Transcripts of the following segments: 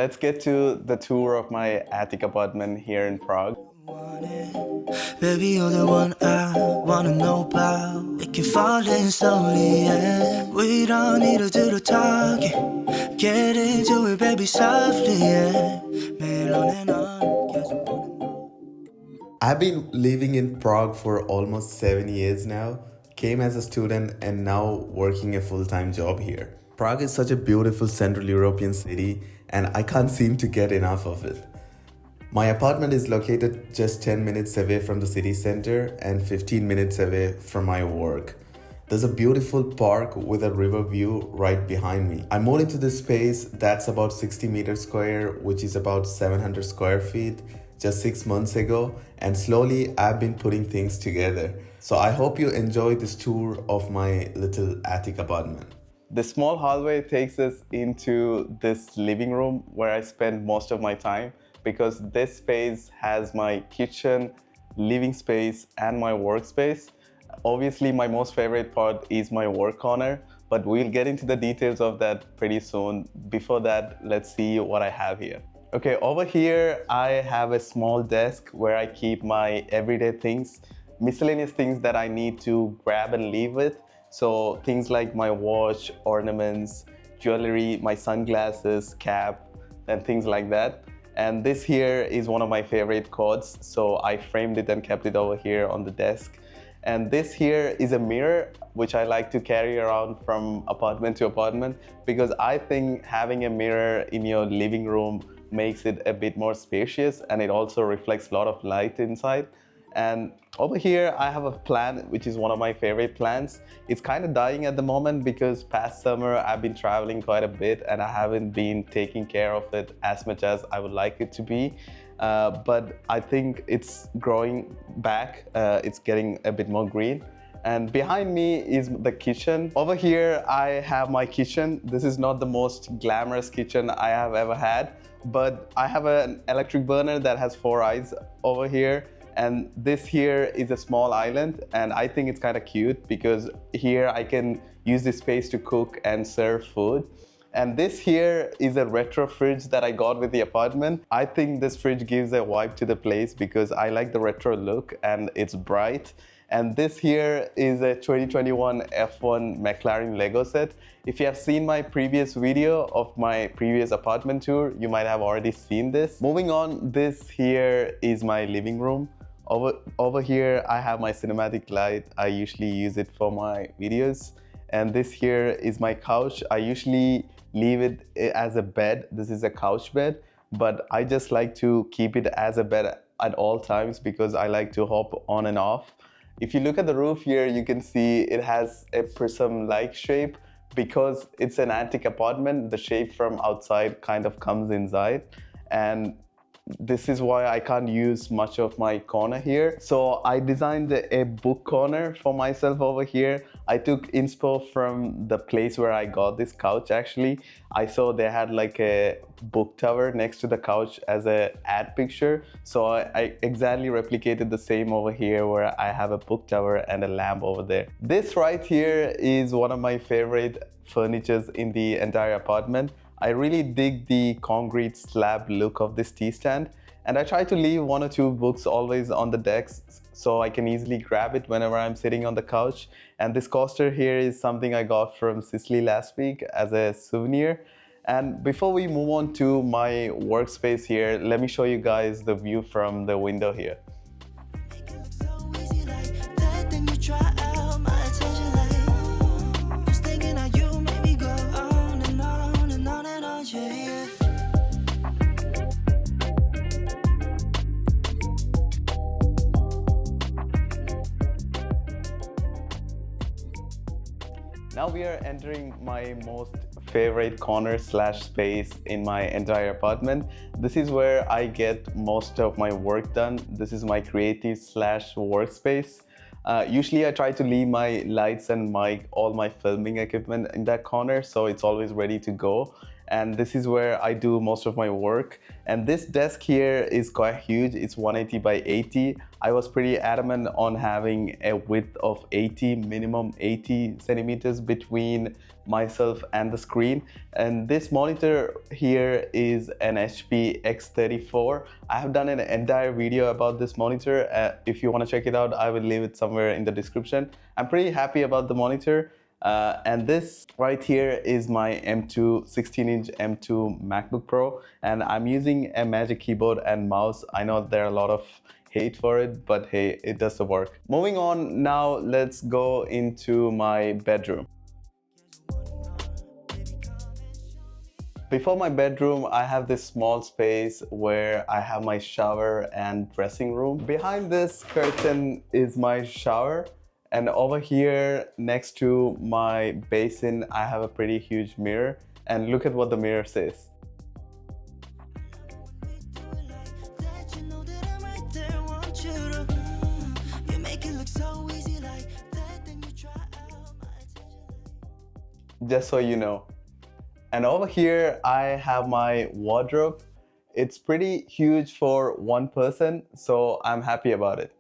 let's get to the tour of my attic apartment here in Prague. Baby, you're the one I wanna know about. We can fall in slowly, yeah. We don't need to do the talking. Get into it, baby, softly, yeah. 매일 on and on, 계속 보는 I've been living in Prague for almost 7 years now. Came as a student and now working a full-time job here. Prague is such a beautiful Central European city and I can't seem to get enough of it. My apartment is located just 10 minutes away from the city center and 15 minutes away from my work. There's a beautiful park with a river view right behind me. I moved into this space that's about 60 meters square, which is about 700 square feet, just 6 months ago, and slowly I've been putting things together. So I hope you enjoy this tour of my little attic apartment. The small hallway takes us into this living room where I spend most of my time, because this space has my kitchen, living space, and my workspace. Obviously, my most favorite part is my work corner, but we'll get into the details of that pretty soon. Before that, let's see what I have here. Okay, over here, I have a small desk where I keep my everyday things, miscellaneous things that I need to grab and leave with. So things like my watch, ornaments, jewelry, my sunglasses, cap, and things like that. And this here is one of my favorite quotes, so I framed it and kept it over here on the desk. And this here is a mirror, which I like to carry around from apartment to apartment, because I think having a mirror in your living room makes it a bit more spacious, and it also reflects a lot of light inside. And over here, I have a plant, which is one of my favorite plants. It's kind of dying at the moment because past summer, I've been traveling quite a bit and I haven't been taking care of it as much as I would like it to be. But I think it's growing back. It's getting a bit more green. And behind me is the kitchen. Over here, I have my kitchen. This is not the most glamorous kitchen I have ever had, but I have an electric burner that has 4 eyes over here. And this here is a small island, and I think it's kind of cute because here I can use this space to cook and serve food. And this here is a retro fridge that I got with the apartment. I think this fridge gives a vibe to the place because I like the retro look and it's bright. And this here is a 2021 F1 McLaren Lego set. If you have seen my previous video of my previous apartment tour, you might have already seen this. Moving on, this here is my living room. Over here, I have my cinematic light. I usually use it for my videos. And this here is my couch. I usually leave it as a bed. This is a couch bed, but I just like to keep it as a bed at all times because I like to hop on and off. If you look at the roof here, you can see it has a prism-like shape. Because it's an attic apartment, the shape from outside kind of comes inside. And this is why I can't use much of my corner here. So I designed a book corner for myself over here. I took inspo from the place where I got this couch actually. I saw they had like a book tower next to the couch as a ad picture. So I exactly replicated the same over here where I have a book tower and a lamp over there. This right here is one of my favorite furnitures in the entire apartment. I really dig the concrete slab look of this tea stand, and I try to leave 1 or 2 books always on the desk so I can easily grab it whenever I'm sitting on the couch. And this coaster here is something I got from Sicily last week as a souvenir. And before we move on to my workspace here, let me show you guys the view from the window here. Now we are entering my most favorite corner slash space in my entire apartment. This is where I get most of my work done. This is my creative slash workspace. Usually I try to leave my lights and mic, all my filming equipment in that corner, so it's always ready to go. and this is where I do most of my work. And this desk here is quite huge. It's 180 by 80. I was pretty adamant on having a width of 80, minimum 80 centimeters between myself and the screen. And this monitor here is an HP X34. I have done an entire video about this monitor. If you want to check it out, I will leave it somewhere in the description. I'm pretty happy about the monitor. And this right here is my M2 16-inch M2 MacBook Pro, and I'm using a Magic Keyboard and mouse. I know there are a lot of hate for it, but hey, it does the work. Moving on now, let's go into my bedroom. Before my bedroom, I have this small space where I have my shower and dressing room. Behind this curtain is my shower. And over here, next to my basin, I have a pretty huge mirror. And look at what the mirror says. Just so you know. And over here, I have my wardrobe. It's pretty huge for one person, so I'm happy about it.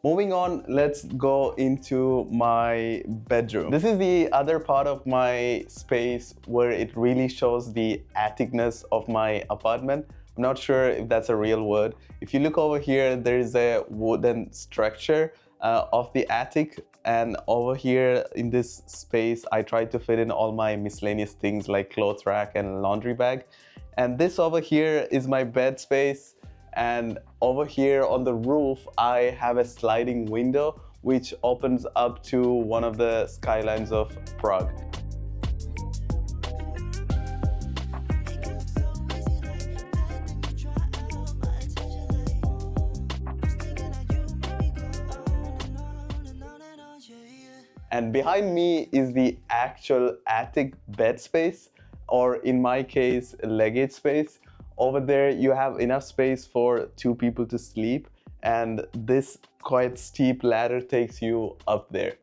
Moving on, let's go into my bedroom. This is the other part of my space where it really shows the atticness of my apartment. I'm not sure if that's a real word. If you look over here, there is a wooden structure of the attic. And over here in this space, I tried to fit in all my miscellaneous things like clothes rack and laundry bag. And this over here is my bed space. And over here on the roof, I have a sliding window which opens up to one of the skylines of Prague. And behind me is the actual attic bed space, or in my case, luggage space. Over there, you have enough space for 2 people to sleep, and this quite steep ladder takes you up there.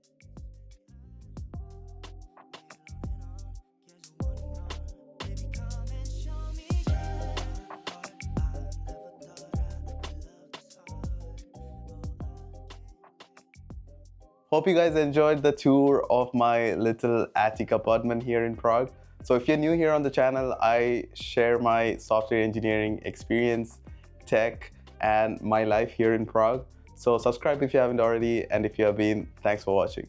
Hope you guys enjoyed the tour of my little attic apartment here in Prague. So if you're new here on the channel, I share my software engineering experience, tech, and my life here in Prague. So subscribe if you haven't already, and if you have been, thanks for watching.